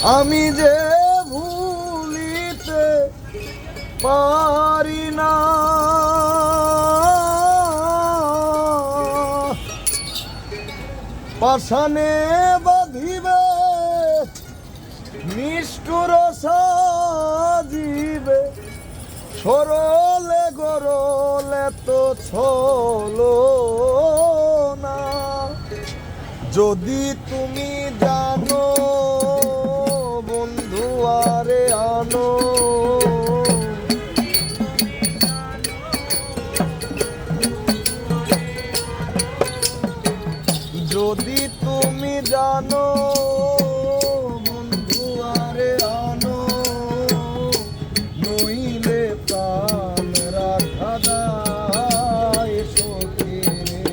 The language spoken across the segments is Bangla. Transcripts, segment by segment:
আমি যে ভুলিতে পারি না, পাষাণে বাঁধিবে নিষ্ঠুর সাজিবে, সরলে গরলে তো ছলো না। যদি তুমি জানো বন্ধু আরে আনো, যদি তুমি জানো বন্ধু আরে আনো, নইলে প্রাণ রাখা দায় সখী রে,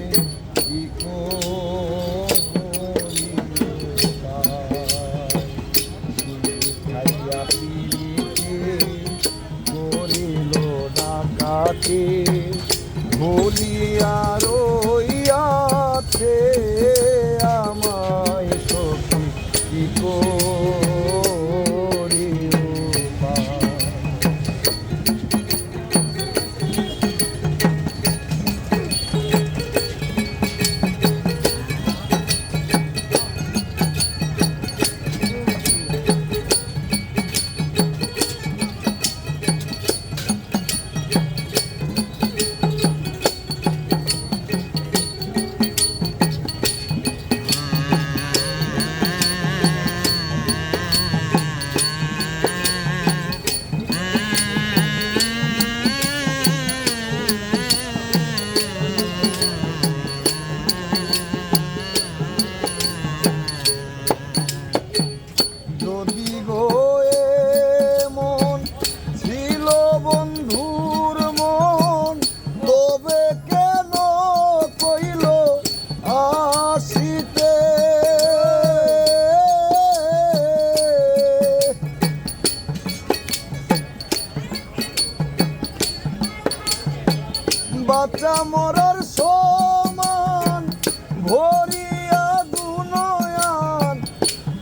কি করি খাইয়া পিতে করিল ডাকাতি, ভুলিয়া রইয়াছে আমায় সখী, কি করি বাচ্চা মরার সমান ভরিয়া দুনয়ান,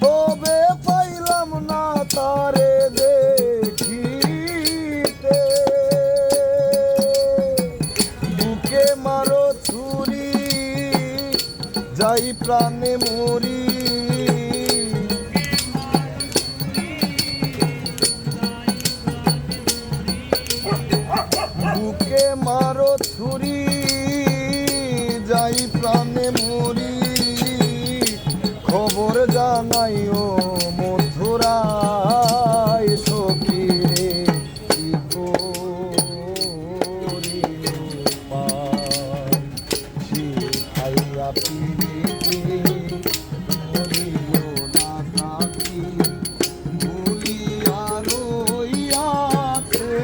তবে পাইলাম না তারে দেখিতে। বুকে মারো ছুরি যাই প্রাণে মরি, বুকে মারো ছুরি যাই প্রাণে মরি, খবর জানাইও মধুরায় সখী রে, কি করি খাইয়া পিরিতি করিল ডাকাতি, ভুলিয়া রইয়াছে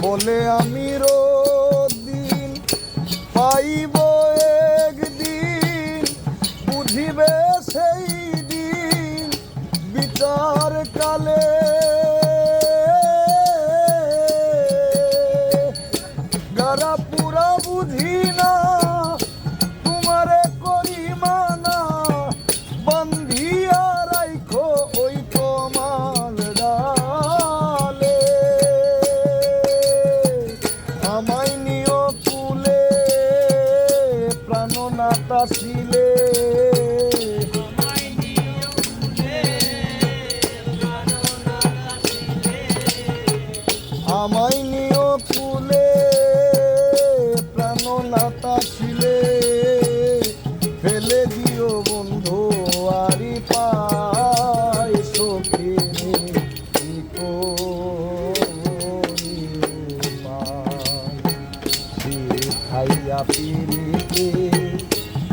বলে আমি দিন পাইব একদিন, বুঝিবে সেই দিন বিচার কালে। গারা পুরা বুঝি না তোমারে করি মানা, বন্ধিয়া রাইখো ওই তোমার ডালে। আমায় নিও কুলে প্রাণনাথা ছিলে, আমায় নিও কুলে প্রাণনাথা ছিলে, ফেলে দিও বন্ধু আরি পায় সখী রে, কি করি খাই লইয়া পিরিতে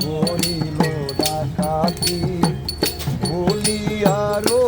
করিল ডাকাতি ভুলিয়ারো